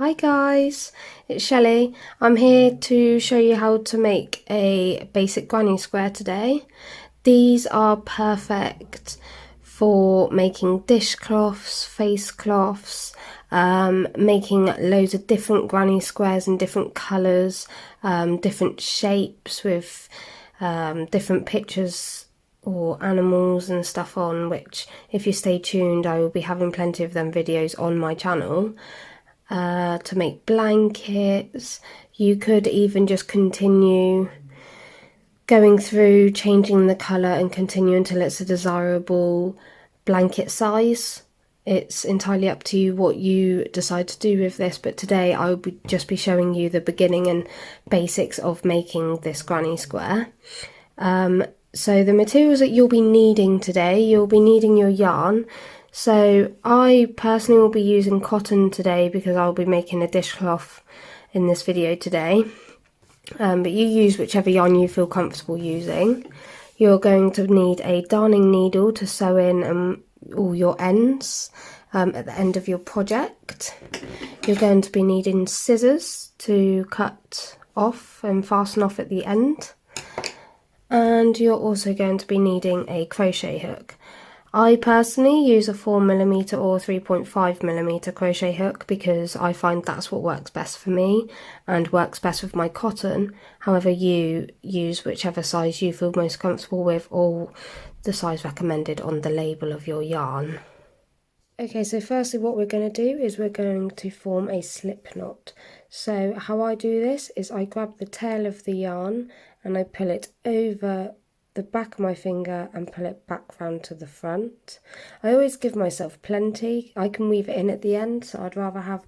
Hi guys, it's Shelley. I'm here to show you how to make a basic granny square today. These are perfect for making dishcloths, face cloths, making loads of different granny squares in different colours, different shapes with different pictures or animals and stuff on, which if you stay tuned I will be having plenty of them videos on my channel. To make blankets. You could even just continue going through, changing the colour and continue until it's a desirable blanket size. It's entirely up to you what you decide to do with this, but today I will just be showing you the beginning and basics of making this granny square. So the materials that you'll be needing today, you'll be needing your yarn. So I personally will be using cotton today because I'll be making a dishcloth in this video today. But you use whichever yarn you feel comfortable using. You're going to need a darning needle to sew in all your ends at the end of your project. You're going to be needing scissors to cut off and fasten off at the end. And you're also going to be needing a crochet hook. I personally use a 4mm or 3.5mm crochet hook because I find that's what works best for me and works best with my cotton. However, you use whichever size you feel most comfortable with or the size recommended on the label of your yarn. Okay, so firstly what we're going to do is we're going to form a slip knot. So how I do this is I grab the tail of the yarn and I pull it over the back of my finger and pull it back round to the front. I always give myself plenty. I can weave it in at the end, so I'd rather have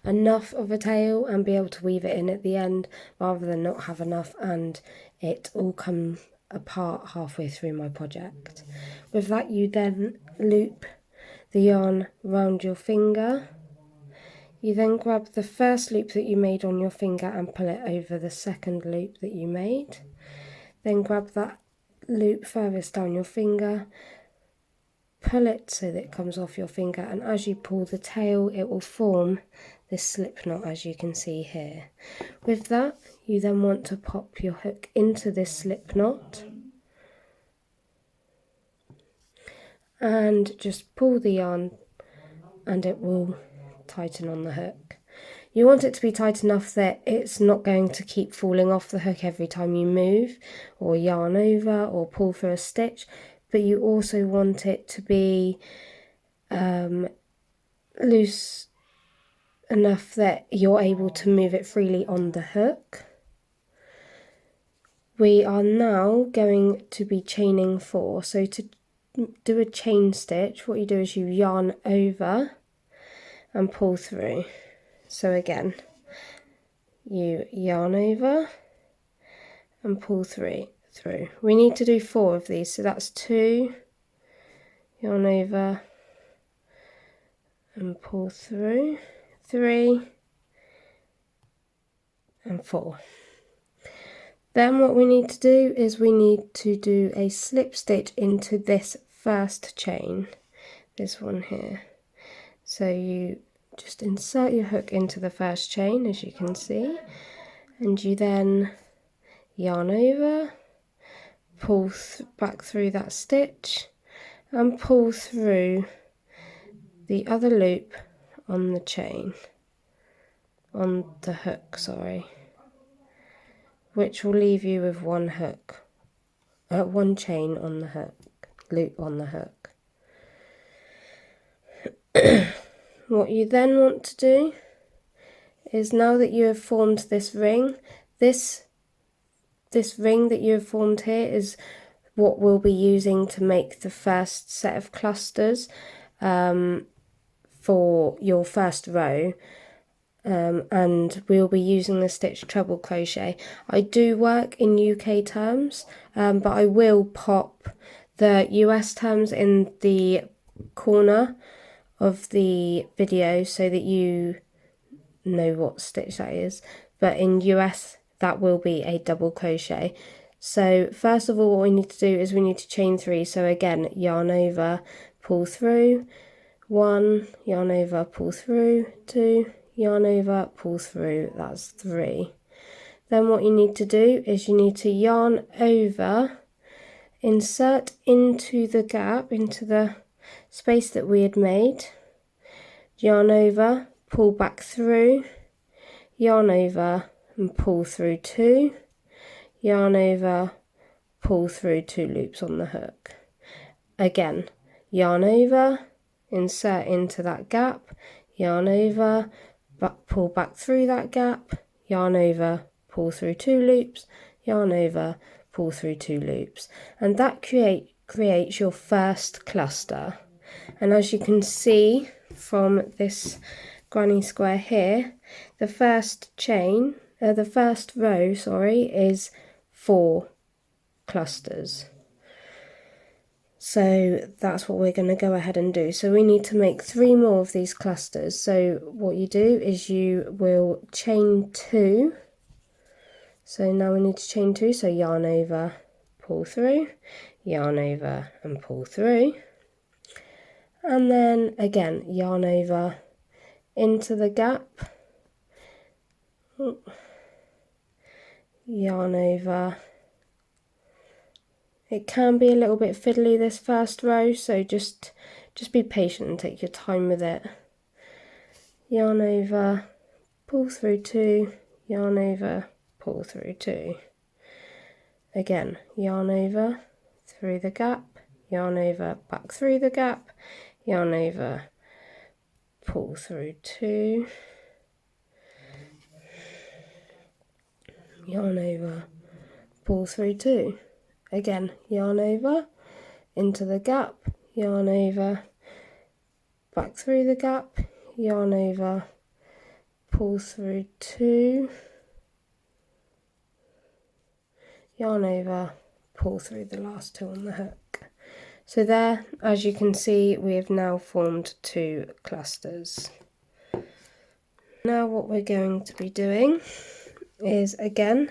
enough of a tail and be able to weave it in at the end rather than not have enough and it all come apart halfway through my project. With that, you then loop the yarn round your finger. You then grab the first loop that you made on your finger and pull it over the second loop that you made. Then grab that loop furthest down your finger, pull it so that it comes off your finger, and as you pull the tail it will form this slip knot as you can see here. With that, you then want to pop your hook into this slip knot and just pull the yarn and it will tighten on the hook. You want it to be tight enough that it's not going to keep falling off the hook every time you move or yarn over or pull through a stitch, but you also want it to be loose enough that you're able to move it freely on the hook. We are now going to be chaining 4. So to do a chain stitch, what you do is you yarn over and pull through. So again, you yarn over and pull through. We need to do 4 of these, so that's 2, yarn over and pull through, 3 and 4. Then what we need to do is we need to do a slip stitch into this first chain, this one here. So you just insert your hook into the first chain, as you can see, and you then yarn over, pull back through that stitch and pull through the other loop on the chain, on the hook, sorry, which will leave you with one chain on the hook, loop on the hook. What you then want to do is, now that you have formed this ring, this ring that you have formed here is what we'll be using to make the first set of clusters for your first row, and we'll be using the stitch treble crochet. I do work in UK terms, but I will pop the US terms in the corner of the video so that you know what stitch that is, but in US that will be a double crochet. So first of all what we need to do is we need to chain 3. So again, yarn over, pull through, 1, yarn over, pull through, 2, yarn over, pull through, that's 3. Then what you need to do is you need to yarn over, insert into the gap, into the space that we had made, yarn over, pull back through, yarn over and pull through 2, yarn over, pull through 2 loops on the hook. Again, yarn over, insert into that gap, yarn over, pull back through that gap, yarn over, pull through 2 loops, yarn over, pull through 2 loops, and that creates your first cluster. And as you can see from this granny square here, the first row, is 4 clusters. So that's what we're going to go ahead and do. So we need to make 3 more of these clusters. So what you do is you will chain 2. So now we need to chain 2, so yarn over, pull through, yarn over and pull through. And then again, yarn over into the gap, yarn over. It can be a little bit fiddly, this first row, so just be patient and take your time with it. Yarn over, pull through 2, yarn over, pull through 2. Again, yarn over, through the gap, yarn over, back through the gap, yarn over, pull through 2, yarn over, pull through 2. Again, yarn over, into the gap, yarn over, back through the gap, yarn over, pull through 2, yarn over, pull through the last 2 on the hook. So there, as you can see, we have now formed 2 clusters. Now what we're going to be doing is, again,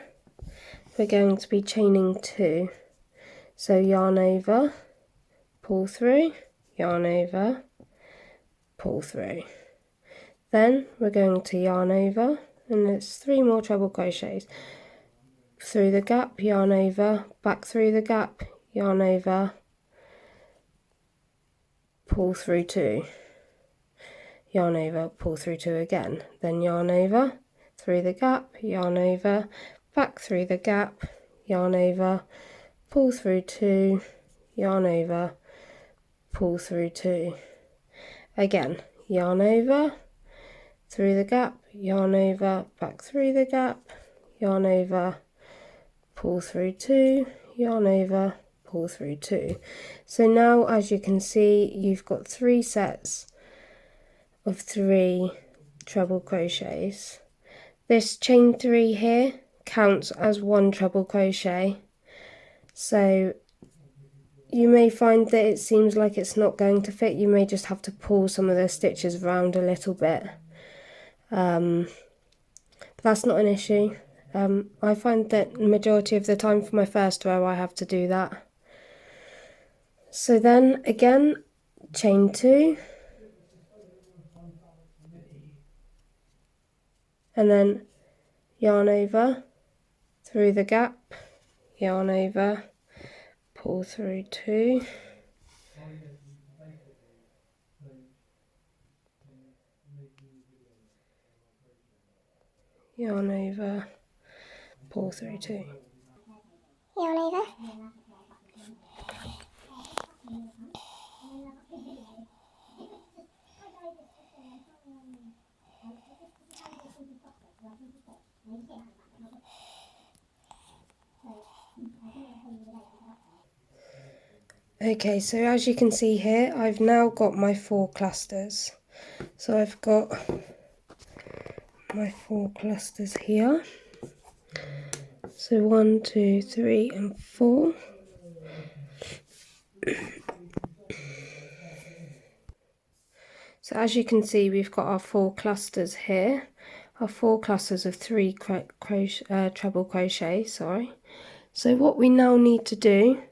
we're going to be chaining 2. So yarn over, pull through, yarn over, pull through. Then we're going to yarn over, and it's 3 more treble crochets. Through the gap, yarn over, back through the gap, yarn over, pull through 2, yarn over, pull through 2 again. Then yarn over, through the gap, yarn over, back through the gap, yarn over, pull through 2, yarn over, pull through 2. Again, yarn over, through the gap, yarn over, back through the gap, yarn over, pull through 2, yarn over, pull through 2. So now, as you can see, you've got 3 sets of 3 treble crochets. This chain 3 here counts as 1 treble crochet. So you may find that it seems like it's not going to fit. You may just have to pull some of the stitches around a little bit. But that's not an issue. I find that the majority of the time for my first row I have to do that. So then again, chain 2, and then yarn over, through the gap, yarn over, pull through 2, yarn over, pull through 2, yarn over, Okay, so as you can see here, I've now got my 4 clusters. So I've got my 4 clusters here. So 1, 2, 3 and 4. So as you can see, we've got our 4 clusters here. Our 4 clusters of 3 treble crochet, So what we now need to do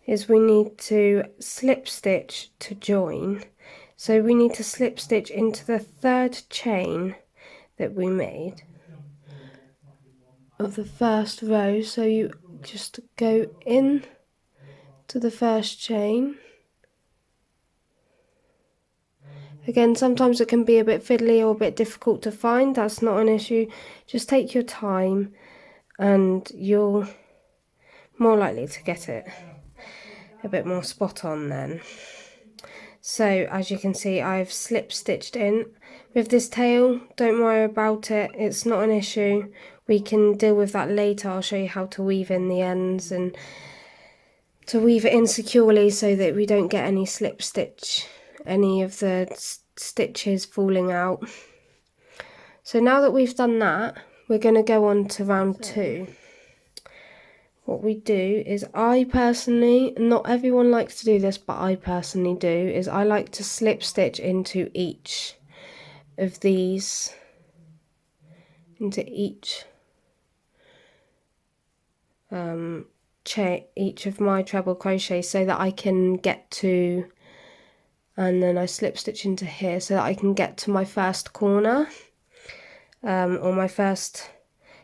is we need to slip stitch to join. So we need to slip stitch into the 3rd chain that we made of the first row. So you just go in to the first chain. Again, sometimes it can be a bit fiddly or a bit difficult to find. That's not an issue. Just take your time and you're more likely to get it a bit more spot on then. So as you can see, I've slip stitched in with this tail. Don't worry about it, it's not an issue. We can deal with that later. I'll show you how to weave in the ends and to weave it in securely so that we don't get any slip stitch, any of the stitches falling out. So now that we've done that, we're going to go on to round 2. What we do is, I personally, not everyone likes to do this, but I personally do, is I like to slip stitch into each of these, each of my treble crochets, so that I can get to, and then I slip stitch into here so that I can get to my first corner, or my first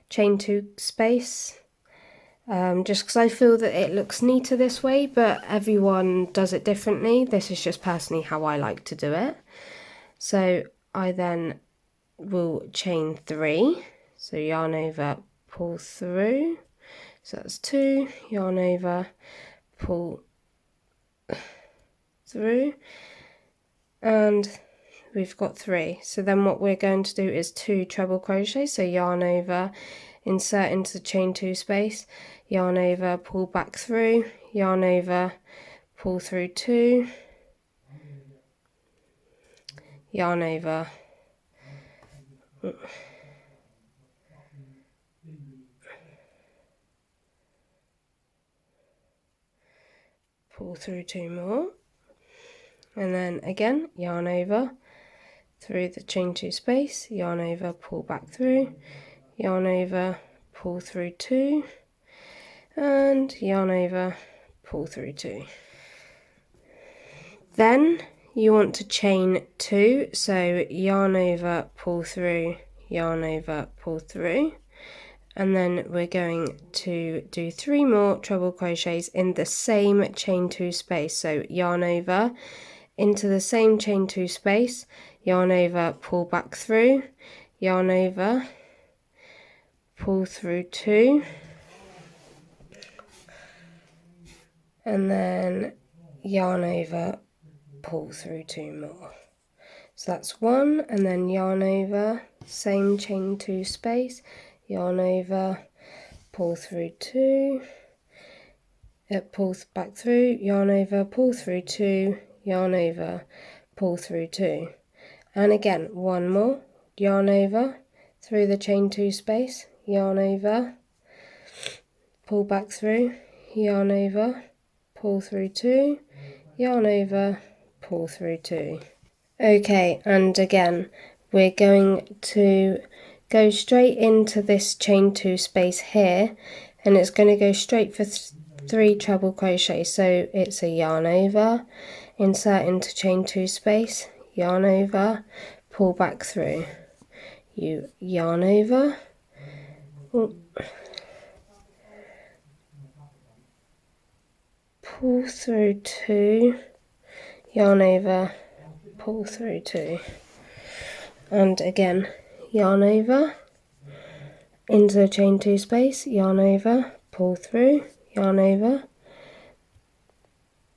chain 2 space. Just because I feel that it looks neater this way, but everyone does it differently. This is just personally how I like to do it. So I then will chain 3, so yarn over, pull through, so that's 2, yarn over, pull through, and we've got 3. So then what we're going to do is 2 treble crochets, so yarn over, insert into the chain 2 space, yarn over, pull back through, yarn over, pull through 2, yarn over, pull through 2 more, and then again yarn over through the chain 2 space, yarn over, pull back through, yarn over, pull through 2, and yarn over, pull through 2. Then you want to chain 2, so yarn over, pull through, yarn over, pull through, and then we're going to do 3 more treble crochets in the same chain 2 space, so yarn over into the same chain 2 space, yarn over, pull back through, yarn over, pull through 2, and then yarn over, pull through 2 more. So that's 1, and then yarn over, same chain 2 space, yarn over, pull through 2, pull back through, yarn over, pull through 2, yarn over, pull through 2, and again 1 more, yarn over through the chain 2 space, yarn over, pull back through, yarn over, pull through 2, yarn over, pull through 2. Okay, and again we're going to go straight into this chain 2 space here, and it's going to go straight for 3 treble crochets. So it's a yarn over, insert into chain 2 space, yarn over, pull back through, you yarn over, pull through 2, yarn over, pull through 2, and again yarn over into the chain 2 space, yarn over, pull through, yarn over,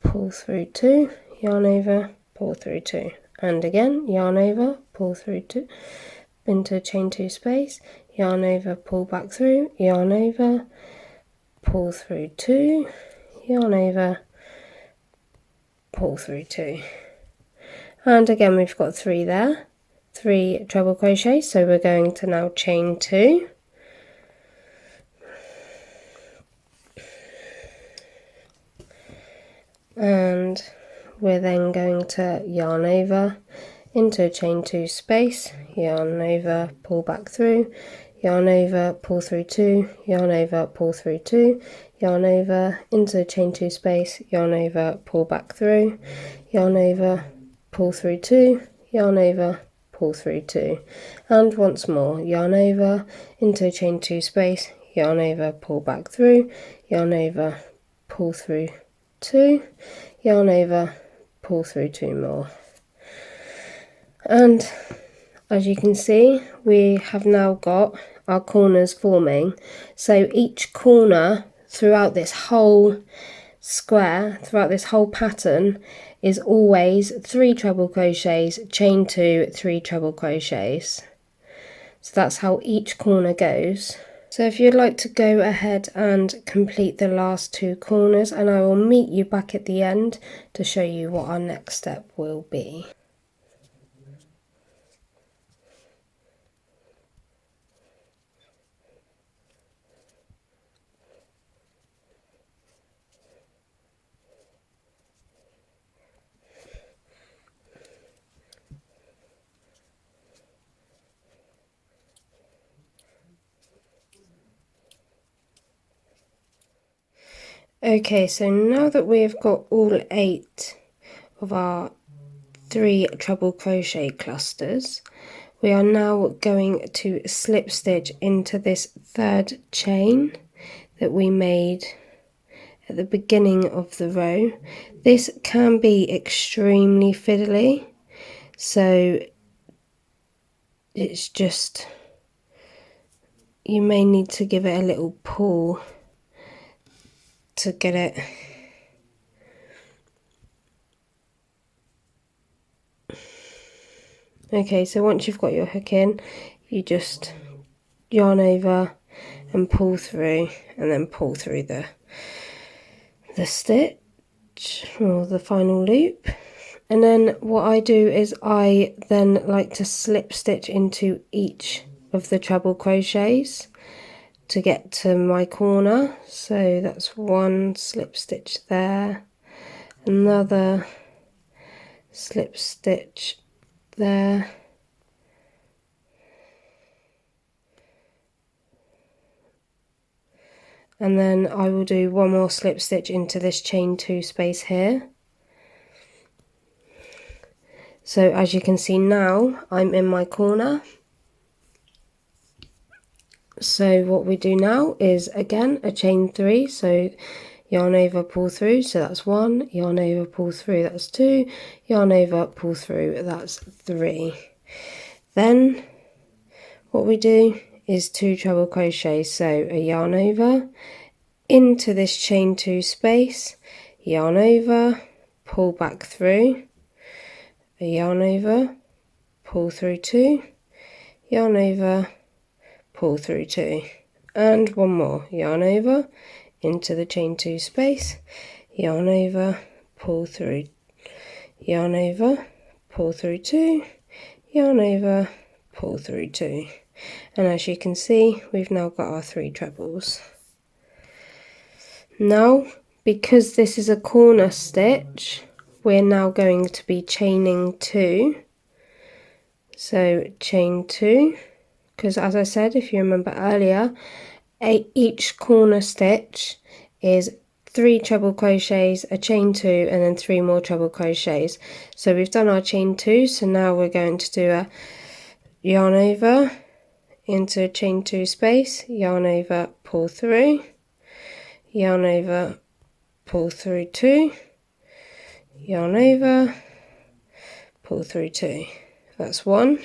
pull through 2, yarn over, pull through 2, and again yarn over, pull through 2 into chain 2 space, yarn over, pull back through, yarn over, pull through 2, yarn over, pull through 2, and again we've got 3 there, 3 treble crochets. So we're going to now chain 2, and we're then going to yarn over into a chain 2 space, yarn over, pull back through, yarn over, pull through 2, yarn over, pull through 2, yarn over into a chain 2 space, yarn over, pull back through, yarn over, pull through 2, yarn over, pull through 2, and once more, yarn over, into chain 2 space, yarn over, pull back through, yarn over, pull through 2, yarn over, pull through 2 more. And as you can see, we have now got our corners forming. So each corner throughout this whole square, throughout this whole pattern, is always 3 treble crochets, chain 2, 3 treble crochets. So that's how each corner goes. So if you'd like to go ahead and complete the last 2 corners, and I will meet you back at the end to show you what our next step will be. Okay, so now that we've got all 8 of our 3 treble crochet clusters, we are now going to slip stitch into this 3rd chain that we made at the beginning of the row. This can be extremely fiddly, so it's just, you may need to give it a little pull to get it okay. So once you've got your hook in, you just yarn over and pull through, and then pull through the stitch or the final loop. And then what I do is I then like to slip stitch into each of the treble crochets to get to my corner. So that's 1 slip stitch there, another slip stitch there, and then I will do 1 more slip stitch into this chain 2 space here. So as you can see now, I'm in my corner. So what we do now is again a chain 3, so yarn over, pull through, so that's 1, yarn over, pull through, that's 2, yarn over, pull through, that's 3. Then what we do is 2 treble crochets, so a yarn over into this chain 2 space, yarn over, pull back through, a yarn over, pull through 2, yarn over, pull through 2, and 1 more, yarn over into the chain 2 space, yarn over, pull through, yarn over, pull through 2, yarn over, pull through 2, and as you can see, we've now got our 3 trebles. Now, because this is a corner stitch, we're now going to be chaining 2, so chain 2, because as I said, if you remember earlier, each corner stitch is 3 treble crochets, a chain 2, and then 3 more treble crochets. So we've done our chain 2, so now we're going to do a yarn over into a chain 2 space, yarn over, pull through, yarn over, pull through 2, yarn over, pull through 2. That's 1,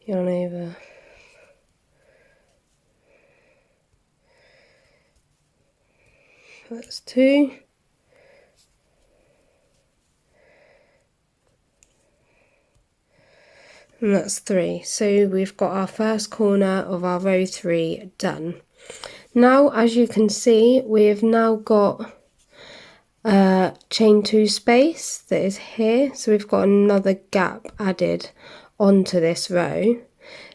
yarn over, that's 2, and that's 3. So we've got our first corner of our row 3 done. Now, as you can see, we have now got a chain 2 space that is here, so we've got another gap added onto this row.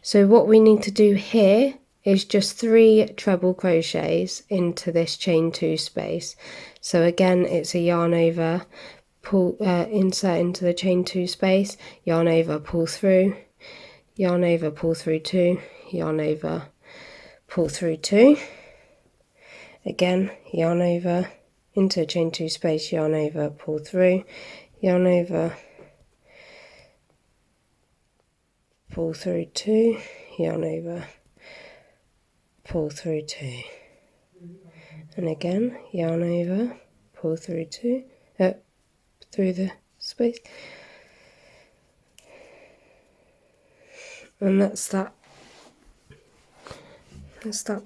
So what we need to do here is just 3 treble crochets into this chain 2 space. So again, it's a yarn over, pull, insert into the chain 2 space, yarn over, pull through, yarn over, pull through 2, yarn over, pull through 2, again yarn over into chain 2 space, yarn over, pull through, yarn over, pull through 2, yarn over, pull through 2, and again yarn over, pull through 2, through the space, and that's that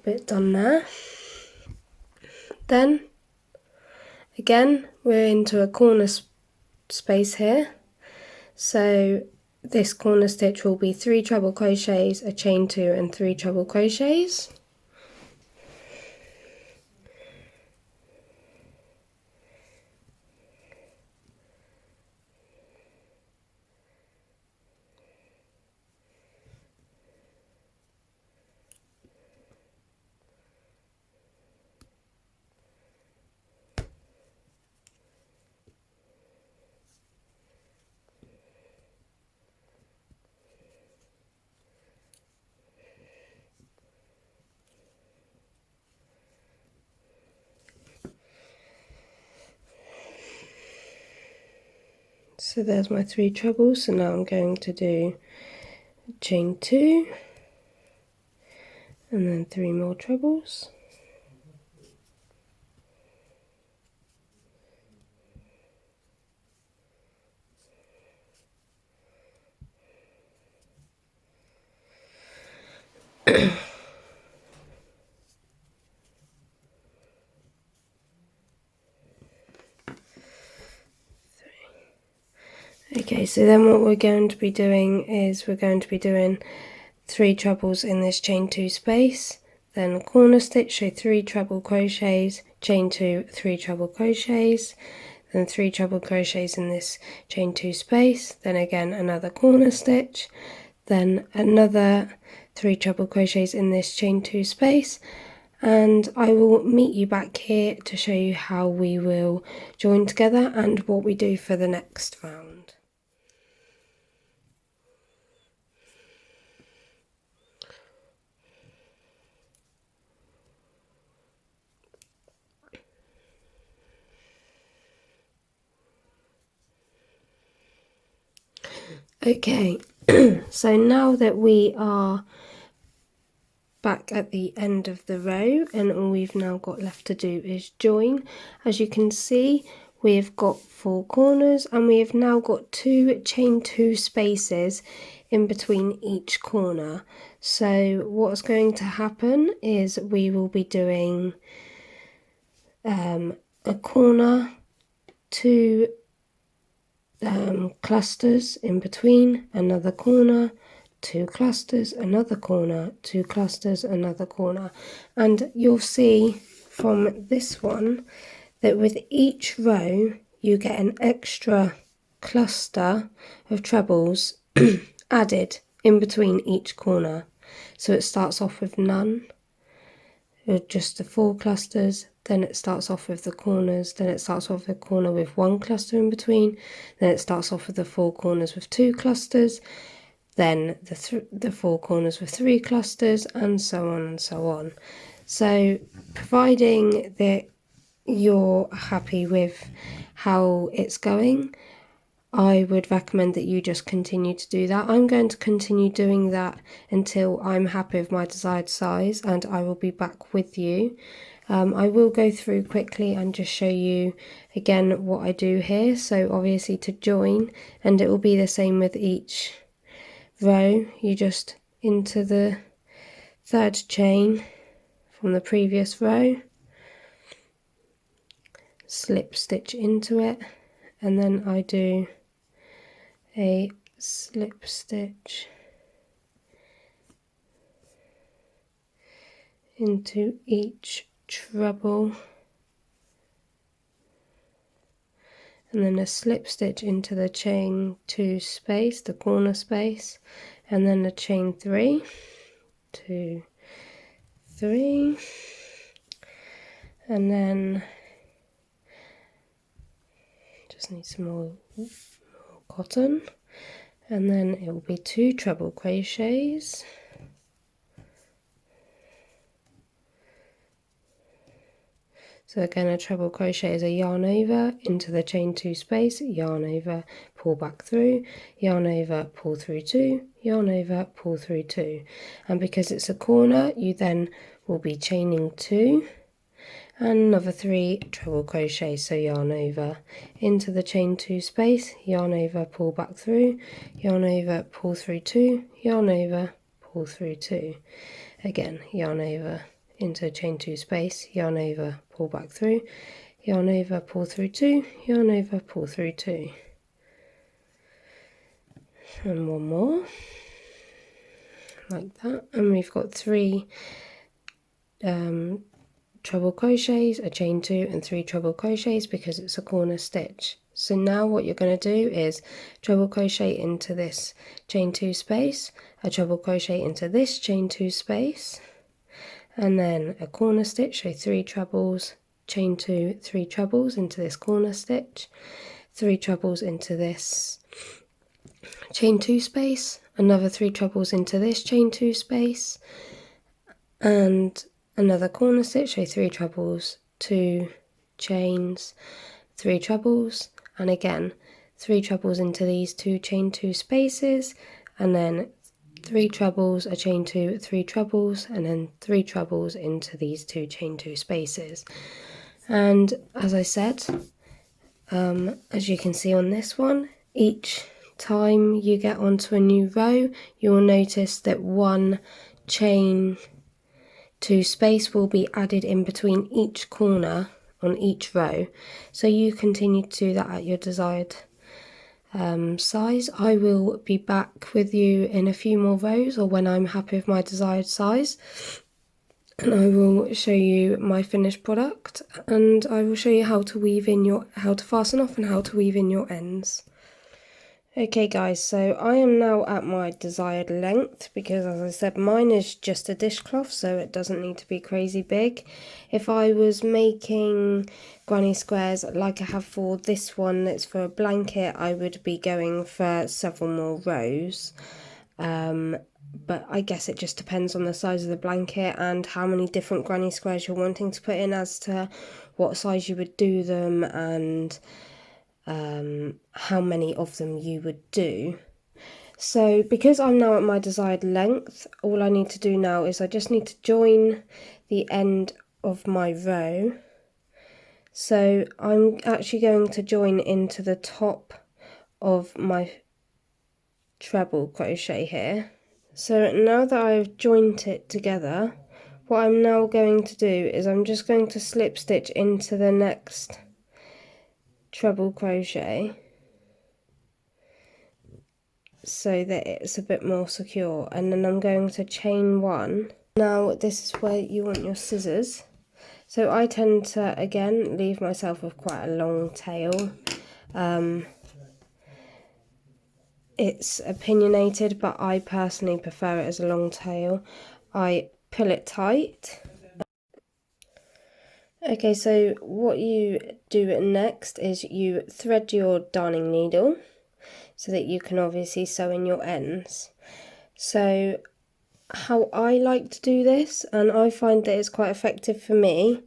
bit done there. Then again we're into a corner space here, so this corner stitch will be 3 treble crochets, a chain 2 and 3 treble crochets. So there's my 3 trebles, so now I'm going to do chain 2 and then 3 more trebles. Okay, so then what we're going to be doing is we're going to be doing 3 trebles in this chain 2 space, then a corner stitch, so 3 treble crochets, chain 2, 3 treble crochets, then 3 treble crochets in this chain 2 space, then again another corner stitch, then another 3 treble crochets in this chain 2 space, and I will meet you back here to show you how we will join together and what we do for the next round. Okay, so now that we are back at the end of the row and all we've now got left to do is join, as you can see we have got 4 corners and we have now got 2 chain 2 spaces in between each corner. So what's going to happen is we will be doing a corner, 2 clusters in between, another corner, 2 clusters, another corner, 2 clusters, another corner, and you'll see from this one that with each row you get an extra cluster of trebles added in between each corner. So it starts off with none, with just the 4 clusters, then it starts off with the corners, then it starts off with a corner with 1 cluster in between, then it starts off with the 4 corners with 2 clusters, then the 4 corners with 3 clusters, and so on and so on. So providing that you're happy with how it's going, I would recommend that you just continue to do that. I'm going to continue doing that until I'm happy with my desired size, and I will be back with you. I will go through quickly and just show you again what I do here. So obviously to join, and it will be the same with each row, you just into the 3rd chain from the previous row, slip stitch into it, and then I do a slip stitch into each treble, and then a slip stitch into the chain 2 space, the corner space, and then a chain 3, 2, 3, and then just need some more cotton, and then it will be 2 treble crochets, So again, a treble crochet is a yarn over into the chain 2 space, yarn over, pull back through, yarn over, pull through 2, yarn over, pull through 2. And because it's a corner, you then will be chaining 2 and another 3 treble crochets. So yarn over into the chain 2 space, yarn over, pull back through, yarn over, pull through 2, yarn over, pull through 2. Again, yarn over into chain 2 space, yarn over, pull back through, yarn over, pull through 2, yarn over, pull through 2. And one more, like that. And we've got 3 treble crochets, a chain 2 and 3 treble crochets because it's a corner stitch. So now what you're going to do is treble crochet into this chain 2 space, a treble crochet into this chain 2 space, and then a corner stitch, so 3 trebles, chain 2, 3 trebles into this corner stitch, 3 trebles into this chain 2 space, another 3 trebles into this chain 2 space, and another corner stitch, so 3 trebles, 2 chains, 3 trebles, and again 3 trebles into these 2 chain 2 spaces, and then 3 trebles, a chain 2, 3 trebles, and then 3 trebles into these 2 chain 2 spaces. And as I said, as you can see on this one, each time you get onto a new row, you'll notice that 1 chain 2 space will be added in between each corner on each row. So you continue to do that at your desired size. I will be back with you in a few more rows or when I'm happy with my desired size, and I will show you my finished product, and I will show you how to fasten off and how to weave in your ends. Okay guys, so I am now at my desired length because, as I said, mine is just a dishcloth, so it doesn't need to be crazy big. If I was making granny squares like I have for this one that's for a blanket, I would be going for several more rows. But I guess it just depends on the size of the blanket and how many different granny squares you're wanting to put in as to what size you would do them and how many of them you would do. So because I'm now at my desired length, all I need to do now is I just need to join the end of my row. So I'm actually going to join into the top of my treble crochet here. So now that I've joined it together, what I'm now going to do is I'm just going to slip stitch into the next treble crochet so that it's a bit more secure, and then I'm going to chain 1. Now this is where you want your scissors, so I tend to again leave myself with quite a long tail. It's opinionated, but I personally prefer it as a long tail. I pull it tight. Okay, so what you do next is you thread your darning needle so that you can obviously sew in your ends. So how I like to do this, and I find that it's quite effective for me,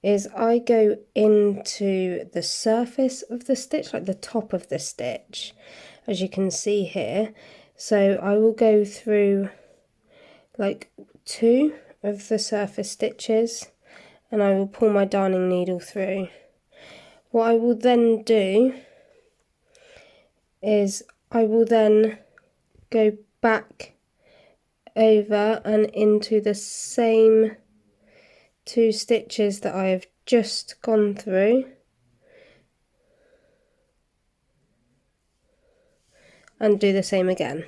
is I go into the surface of the stitch, like the top of the stitch, as you can see here. So I will go through like 2 of the surface stitches and I will pull my darning needle through. What I will then do is I will then go back over and into the same 2 stitches that I have just gone through, and do the same again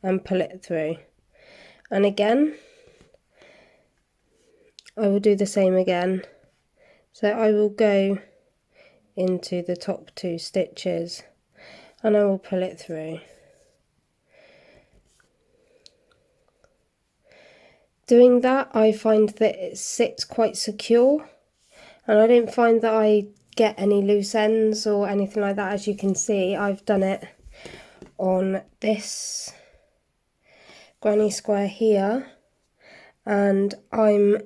and pull it through, and again I will do the same again. So I will go into the top 2 stitches and I will pull it through. Doing that, I find that it sits quite secure, and I don't find that I get any loose ends or anything like that. As you can see, I've done it on this granny square here, and I'm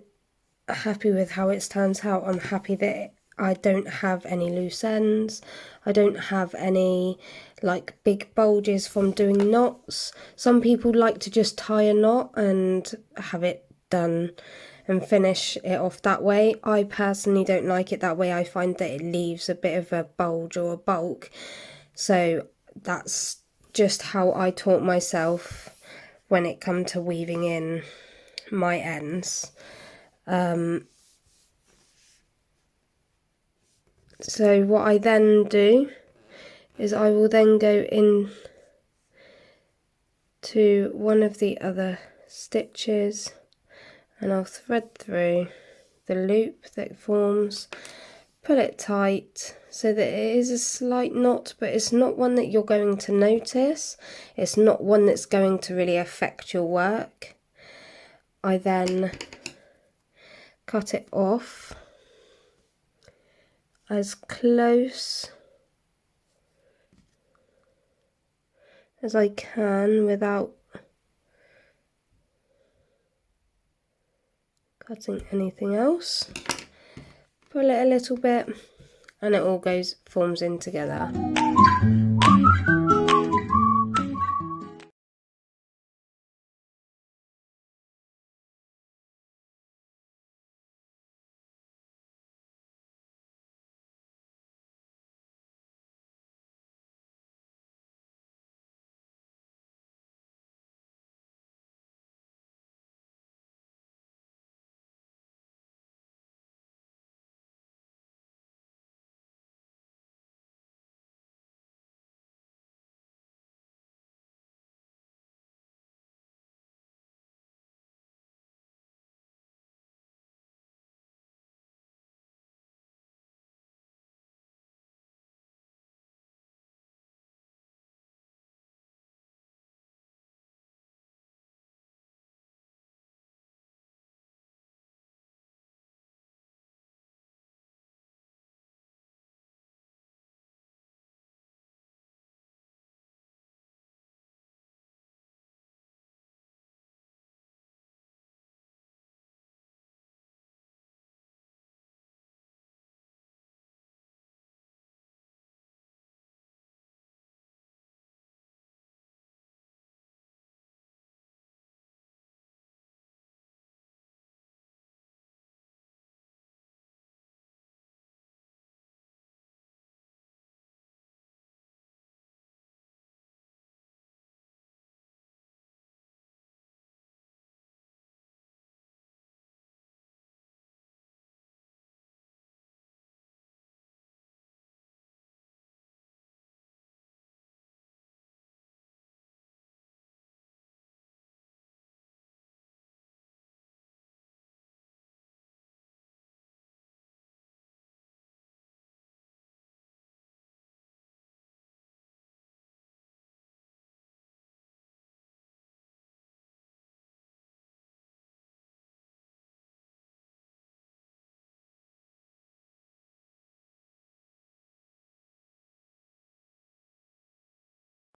happy with how it turns out. I'm happy that I don't have any loose ends. I don't have any like big bulges from doing knots. Some people like to just tie a knot and have it done and finish it off that way. I personally don't like it that way. I find that it leaves a bit of a bulge or a bulk. So that's just how I taught myself when it come to weaving in my ends. So what I then do is I will then go in to one of the other stitches and I'll thread through the loop that forms, pull it tight so that it is a slight knot, but it's not one that you're going to notice. It's not one that's going to really affect your work. I then cut it off as close as I can without cutting anything else. Pull it a little bit and it all forms in together.